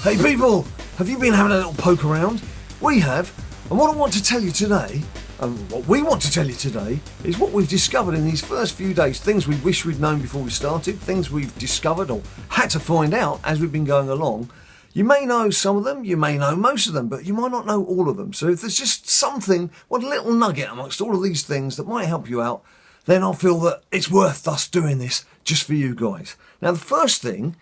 Hey people, have you been having a little poke around? We have, and what I want to tell you today, what we want to tell you today, is what we've discovered in these first few days. Things we wish we'd known before we started, things we've discovered or had to find out as we've been going along. You may know some of them, you may know most of them, but you might not know all of them. So if there's just something, one little nugget amongst all of these things that might help you out, then I'll feel that it's worth us doing this just for you guys. Now the first thing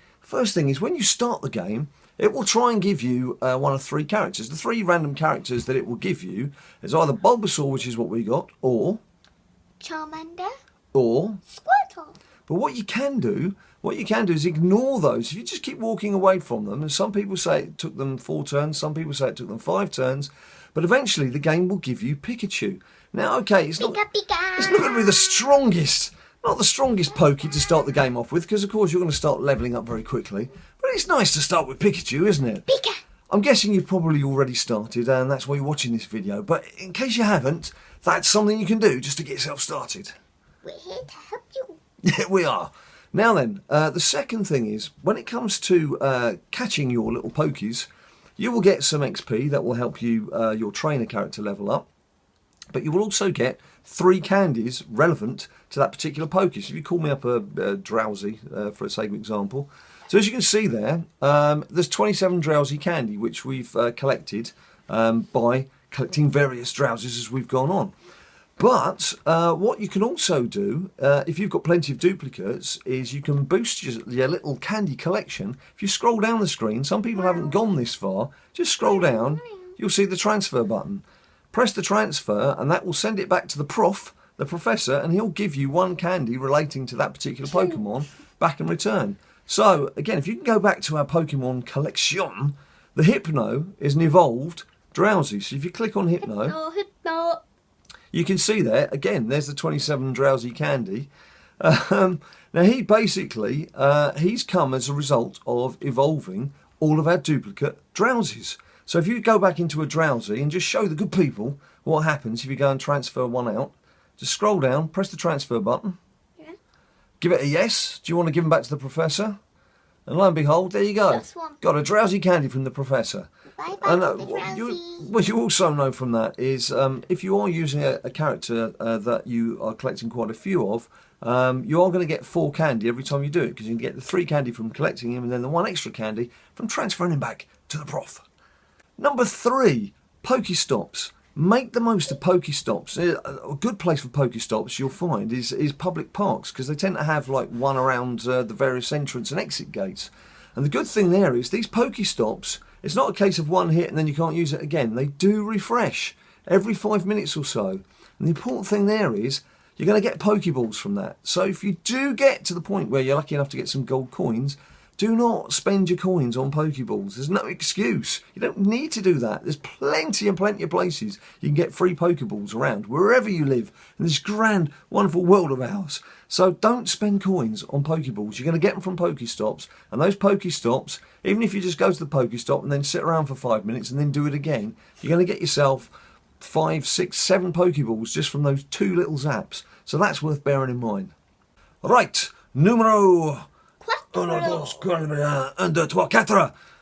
is when you start the game, it will try and give you one of three characters. The three random characters that it will give you is either Bulbasaur, which is what we got, or Charmander, or Squirtle. But what you can do is ignore those. If you just keep walking away from them, and some people say it took them 4 turns, some people say it took them 5 turns, but eventually the game will give you Pikachu. Now, okay, it's not going to be the strongest. Not the strongest Pokey to start the game off with, because of course you're going to start levelling up very quickly. But it's nice to start with Pikachu, isn't it? Pika! I'm guessing you've probably already started, and that's why you're watching this video. But in case you haven't, that's something you can do just to get yourself started. We're here to help you. Yeah, we are. Now then, the second thing is, when it comes to catching your little Pokies, you will get some XP that will help you your trainer character level up. But you will also get 3 candies relevant to that particular Pokie. So if you call me up a Drowsy, for the sake of example. So as you can see there, there's 27 Drowsy candy, which we've collected by collecting various Drowsies as we've gone on. But what you can also do, if you've got plenty of duplicates, is you can boost your little candy collection. If you scroll down the screen, some people haven't gone this far, just scroll down, you'll see the transfer button. Press the transfer and that will send it back to the professor, and he'll give you 1 candy relating to that particular Pokemon back in return. So, again, if you can go back to our Pokemon collection, the Hypno is an evolved Drowsy. So if you click on Hypno, you can see there, again, there's the 27 Drowsy candy. Now, he basically, he's come as a result of evolving all of our duplicate Drowsies. So if you go back into a Drowsy and just show the good people what happens if you go and transfer one out, just scroll down, press the transfer button, give it a yes. Do you want to give them back to the professor? And lo and behold, there you go. Just one. Got a Drowsy candy from the professor. Bye-bye And to the Drowsy. what you also know from that is if you are using a character that you are collecting quite a few of, you are going to get 4 candy every time you do it, because you can get the 3 candy from collecting him and then the 1 extra candy from transferring him back to the prof. Number 3, Pokestops. Make the most of Pokestops. A good place for Pokestops you'll find is public parks, because they tend to have like one around the various entrance and exit gates. And the good thing there is these Pokestops, it's not a case of one hit and then you can't use it again. They do refresh every 5 minutes or so. And the important thing there is you're going to get Pokeballs from that. So if you do get to the point where you're lucky enough to get some gold coins, do not spend your coins on Pokeballs. There's no excuse. You don't need to do that. There's plenty and plenty of places you can get free Pokeballs around, wherever you live, in this grand, wonderful world of ours. So don't spend coins on Pokeballs. You're going to get them from Pokestops, and those Pokestops, even if you just go to the Pokestop and then sit around for 5 minutes and then do it again, you're going to get yourself 5, 6, 7 Pokeballs just from those 2 little zaps. So that's worth bearing in mind. Right, numero 4.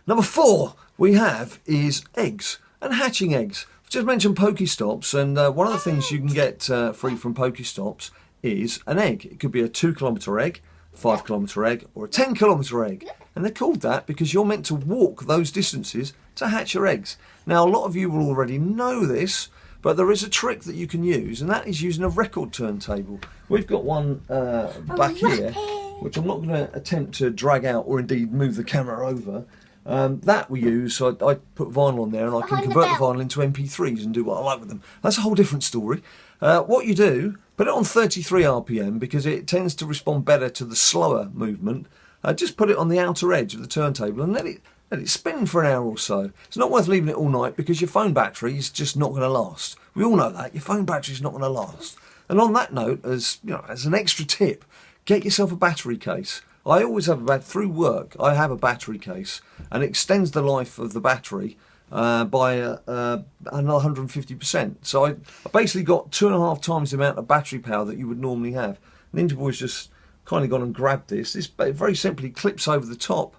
Number 4 we have is eggs and hatching eggs. I've just mentioned Pokestops, and one of the things you can get free from Pokestops is an egg. It could be a 2-kilometre egg, 5-kilometre egg, or a 10-kilometre egg. And they're called that because you're meant to walk those distances to hatch your eggs. Now, a lot of you will already know this, but there is a trick that you can use, and that is using a record turntable. We've got one back here, which I'm not going to attempt to drag out or indeed move the camera over. That we use, so I put vinyl on there and I can convert the vinyl into MP3s and do what I like with them. That's a whole different story. What you do, put it on 33 RPM because it tends to respond better to the slower movement. Just put it on the outer edge of the turntable and let it spin for an hour or so. It's not worth leaving it all night because your phone battery is just not going to last. We all know that. Your phone battery is not going to last. And on that note, as an extra tip, get yourself a battery case. I always have through work, I have a battery case, and it extends the life of the battery by another 150%. So I basically got 2.5 times the amount of battery power that you would normally have. Ninja Boy's just kindly gone and grabbed this. This very simply clips over the top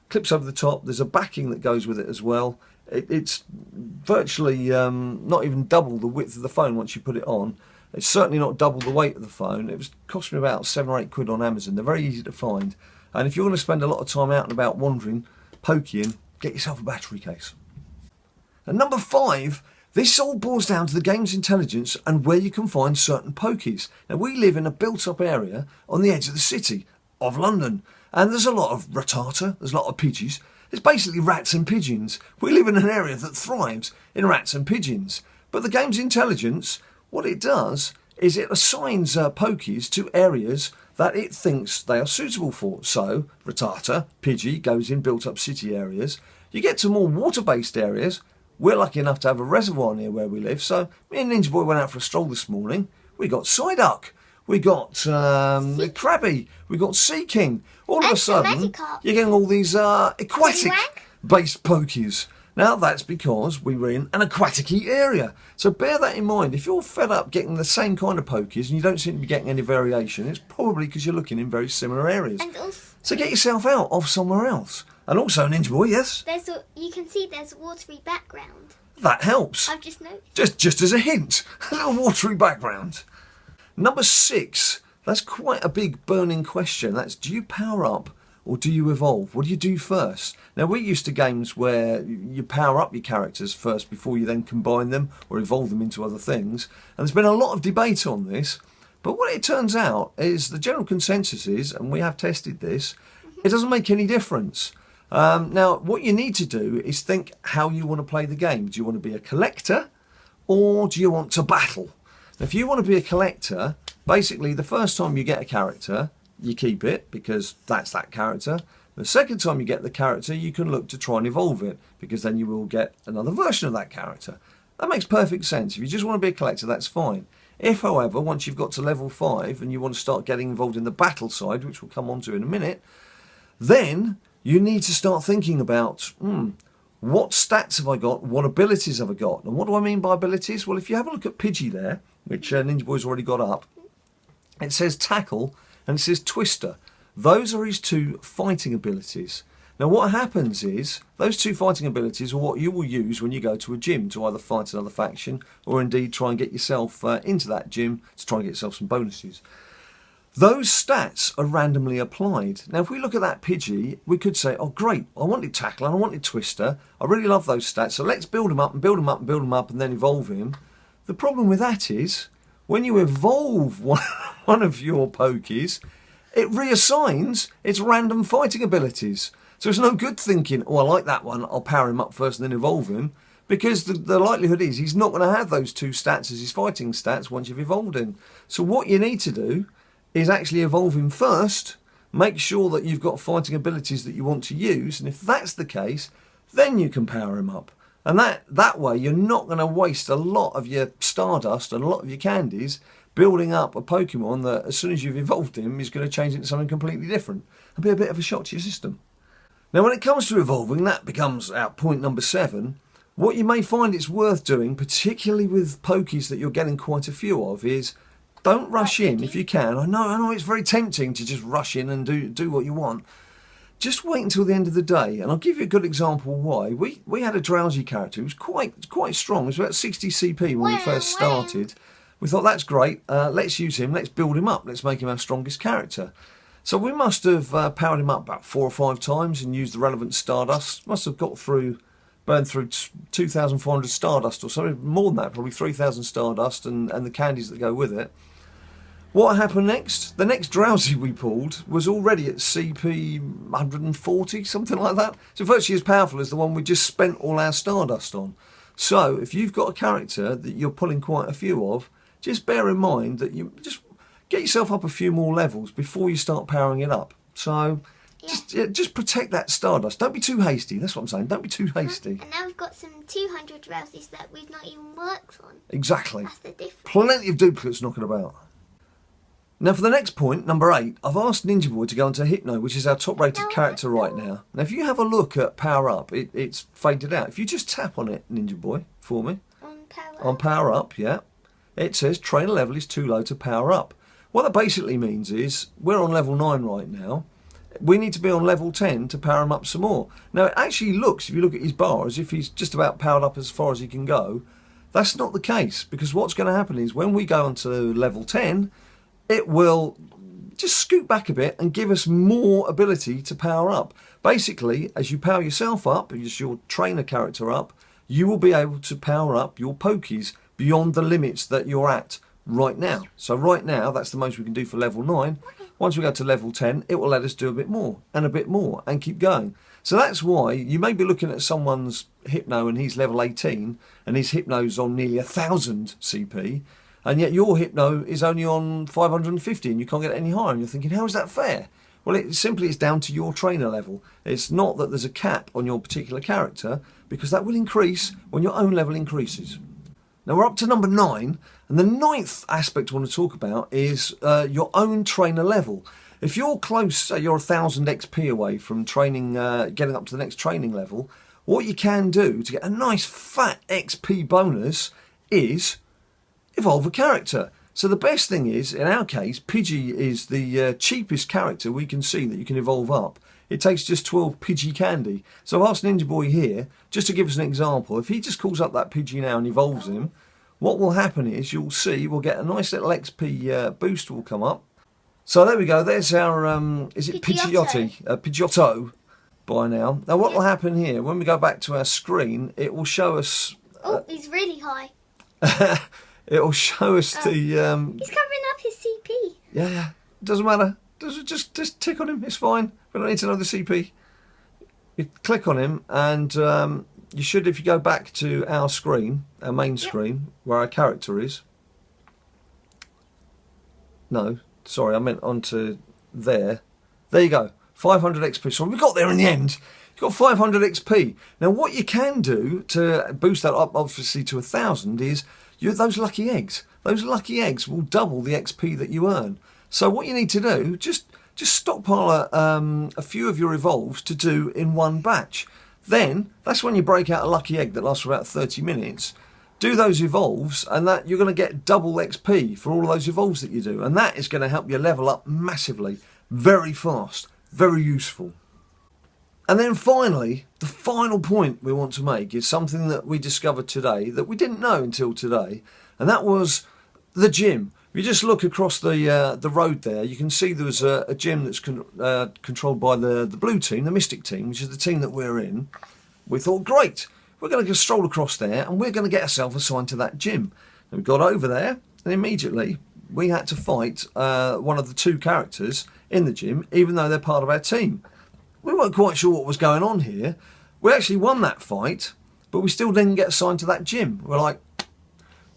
clips over the top. There's a backing that goes with it as well. It's virtually not even double the width of the phone once you put it on. It's certainly not double the weight of the phone. It was cost me about £7 or £8 on Amazon. They're very easy to find. And if you're going to spend a lot of time out and about wandering, poking, get yourself a battery case. And number 5, this all boils down to the game's intelligence and where you can find certain Pokies. Now, we live in a built-up area on the edge of the city of London, and there's a lot of ratata, there's a lot of pidgeys. It's basically rats and pigeons. We live in an area that thrives in rats and pigeons. But the game's intelligence, what it does is it assigns Pokies to areas that it thinks they are suitable for. So, ratata, pidgey goes in built-up city areas. You get to more water-based areas. We're lucky enough to have a reservoir near where we live, so me and Ninja Boy went out for a stroll this morning. We got Psyduck, we got Krabby, we got Sea King. All of a sudden, you're getting all these aquatic-based Pokies. Now, that's because we were in an aquatic-y area. So bear that in mind. If you're fed up getting the same kind of Pokies and you don't seem to be getting any variation, it's probably because you're looking in very similar areas. So get yourself out of somewhere else. And also, Ninja Boy, yes? You can see there's a watery background. That helps. I've just noticed. Just as a hint, a little watery background. Number 6, that's quite a big burning question. That's, do you power up or do you evolve? What do you do first? Now, we're used to games where you power up your characters first before you then combine them or evolve them into other things. And there's been a lot of debate on this. But what it turns out is the general consensus is, and we have tested this, it doesn't make any difference. Now, what you need to do is think how you want to play the game. Do you want to be a collector or do you want to battle? If you want to be a collector, basically the first time you get a character, you keep it because that's that character. The second time you get the character, you can look to try and evolve it because then you will get another version of that character. That makes perfect sense. If you just want to be a collector, that's fine. If, however, once you've got to level 5 and you want to start getting involved in the battle side, which we'll come on to in a minute, then you need to start thinking about, what stats have I got? What abilities have I got? And what do I mean by abilities? Well, if you have a look at Pidgey there, which Ninja Boy's already got up, it says Tackle and it says Twister. Those are his 2 fighting abilities. Now, what happens is, those 2 fighting abilities are what you will use when you go to a gym to either fight another faction or indeed try and get yourself into that gym to try and get yourself some bonuses. Those stats are randomly applied. Now, if we look at that Pidgey, we could say, oh, great, I wanted Tackle and I wanted Twister. I really love those stats, so let's build them up and build them up and build them up and then evolve him. The problem with that is, when you evolve one of your Pokies, it reassigns its random fighting abilities. So it's no good thinking, oh, I like that one, I'll power him up first and then evolve him, because the likelihood is he's not going to have those 2 stats as his fighting stats once you've evolved him. So what you need to do is actually evolve him first, make sure that you've got fighting abilities that you want to use, and if that's the case, then you can power him up. And that way you're not going to waste a lot of your Stardust and a lot of your candies building up a Pokemon that as soon as you've evolved him is going to change into something completely different and be a bit of a shock to your system. Now, when it comes to evolving, that becomes our point number 7. What you may find it's worth doing, particularly with Pokies that you're getting quite a few of, is don't rush in if you can. I know it's very tempting to just rush in and do what you want. Just wait until the end of the day, and I'll give you a good example why. We had a drowsy character who was quite strong. It was about 60 CP when we first started. We thought, that's great, let's use him, let's build him up, let's make him our strongest character. So we must have powered him up about 4 or 5 times and used the relevant Stardust. Must have burned through 2,400 Stardust or something, more than that, probably 3,000 Stardust and the candies that go with it. What happened next? The next drowsy we pulled was already at CP 140, something like that. So virtually as powerful as the one we just spent all our Stardust on. So if you've got a character that you're pulling quite a few of, just bear in mind that you just get yourself up a few more levels before you start powering it up. So just protect that Stardust. Don't be too hasty. That's what I'm saying. Don't be too hasty. And now we've got some 200 drowsies that we've not even worked on. Exactly. That's the difference. Plenty of duplicates knocking about. Now for the next point, number 8, I've asked Ninja Boy to go into Hypno, which is our top rated character right now. Now if you have a look at Power Up, it's faded out. If you just tap on it, Ninja Boy, for me. On Power Up, yeah. It says trainer level is too low to power up. What that basically means is, we're on level 9 right now. We need to be on level 10 to power him up some more. Now, it actually looks, if you look at his bar, as if he's just about powered up as far as he can go. That's not the case, because what's going to happen is when we go on to level 10, it will just scoot back a bit and give us more ability to power up. Basically, as you power yourself up, as your trainer character up, you will be able to power up your Pokies beyond the limits that you're at right now. So right now, that's the most we can do for level 9. Once we go to level 10, it will let us do a bit more and keep going. So that's why you may be looking at someone's Hypno and he's level 18 and his Hypno's on nearly 1,000 CP, and yet your Hypno is only on 550 and you can't get it any higher, and you're thinking, how is that fair? Well, it simply is down to your trainer level. It's not that there's a cap on your particular character, because that will increase when your own level increases. Now we're up to number 9, and the 9th aspect I want to talk about is your own trainer level. If you're close, say you're 1,000 XP away from training, getting up to the next training level, what you can do to get a nice fat XP bonus is evolve a character. So the best thing is, in our case, Pidgey is the cheapest character we can see that you can evolve up. It takes just 12 Pidgey candy. So I've asked Ninja Boy here, just to give us an example, if he just calls up that Pidgey now and evolves him, what will happen is, you'll see, we'll get a nice little XP boost will come up. So there we go, there's our, is it Pidgeotto? Pidgeotto by now. Now what will happen here, when we go back to our screen, it will show us... oh, he's really high. It will show us the... he's covering up his CP. Yeah, doesn't matter. Just tick on him, it's fine. We don't need to know the CP. You click on him, and you should, if you go back to our screen, our main screen, where our character is. No, sorry, I meant onto there. There you go, 500 XP. So we got there in the end. You've got 500 XP. Now what you can do to boost that up, obviously, to 1,000 is those lucky eggs. Those lucky eggs will double the XP that you earn. So what you need to do, just stockpile a few of your evolves to do in one batch. Then that's when you break out a lucky egg that lasts for about 30 minutes. Do those evolves, and that you're going to get double XP for all of those evolves that you do, and that is going to help you level up massively, very fast, very useful. And then finally, the final point we want to make is something that we discovered today that we didn't know until today, and that was the gym. If you just look across the road there, you can see there was a gym that's controlled by the blue team, the Mystic team, which is the team that we're in. We thought, great, we're going to just stroll across there and we're going to get ourselves assigned to that gym. And we got over there, and immediately we had to fight one of the 2 characters in the gym, even though they're part of our team. We weren't quite sure what was going on here. We actually won that fight, but we still didn't get assigned to that gym. We're like,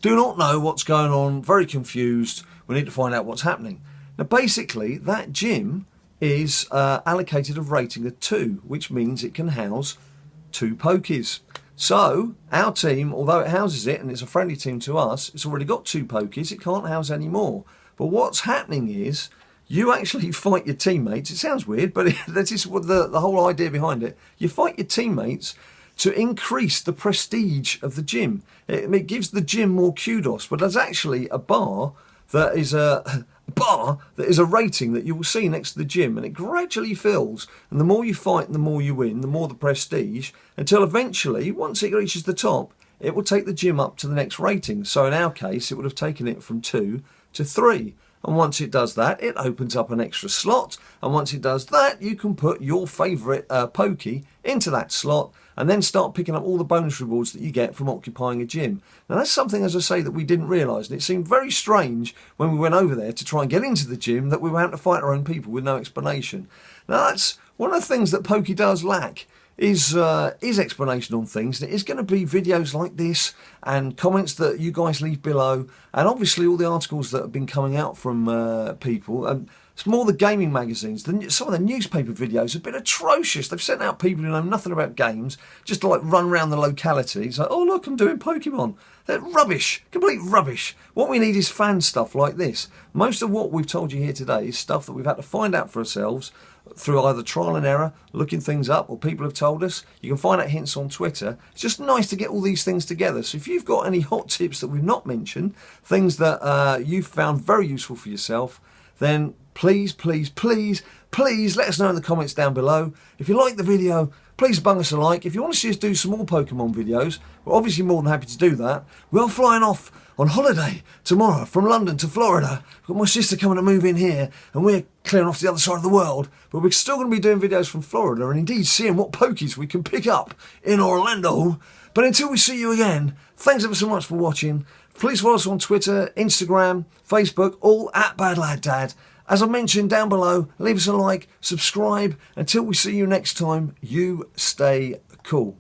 do not know what's going on, very confused, we need to find out what's happening. Now basically, that gym is allocated a rating of 2, which means it can house 2 Pokies. So, our team, although it houses it, and it's a friendly team to us, it's already got 2 Pokies, it can't house any more. But what's happening is, you actually fight your teammates. It sounds weird, but that is what the whole idea behind it. You fight your teammates to increase the prestige of the gym. It gives the gym more kudos, but there's actually a bar that is a rating that you will see next to the gym, and it gradually fills. And the more you fight and the more you win, the more the prestige, until eventually, once it reaches the top, it will take the gym up to the next rating. So in our case, it would have taken it from 2 to 3. And once it does that, it opens up an extra slot. And once it does that, you can put your favourite Pokie into that slot and then start picking up all the bonus rewards that you get from occupying a gym. Now that's something, as I say, that we didn't realise. And it seemed very strange when we went over there to try and get into the gym that we were having to fight our own people with no explanation. Now that's one of the things that Pokie does lack. Is explanation on things. It is going to be videos like this and comments that you guys leave below, and obviously all the articles that have been coming out from people. It's more the gaming magazines. Some of the newspaper videos have been atrocious. They've sent out people who know nothing about games just to like run around the locality. It's like, oh look, I'm doing Pokemon. They're rubbish, complete rubbish. What we need is fan stuff like this. Most of what we've told you here today is stuff that we've had to find out for ourselves through either trial and error, looking things up, or people have told us. You can find out hints on Twitter. It's just nice to get all these things together. So if you've got any hot tips that we've not mentioned, things that you've found very useful for yourself, then please, please, please, please let us know in the comments down below. If you like the video, please bung us a like. If you want to see us do some more Pokemon videos, we're obviously more than happy to do that. We are flying off on holiday tomorrow from London to Florida. I've got my sister coming to move in here, and we're clearing off to the other side of the world. But we're still going to be doing videos from Florida and indeed seeing what Pokies we can pick up in Orlando. But until we see you again, thanks ever so much for watching. Please follow us on Twitter, Instagram, Facebook, all at BadLadDad. As I mentioned down below, leave us a like, subscribe. Until we see you next time, you stay cool.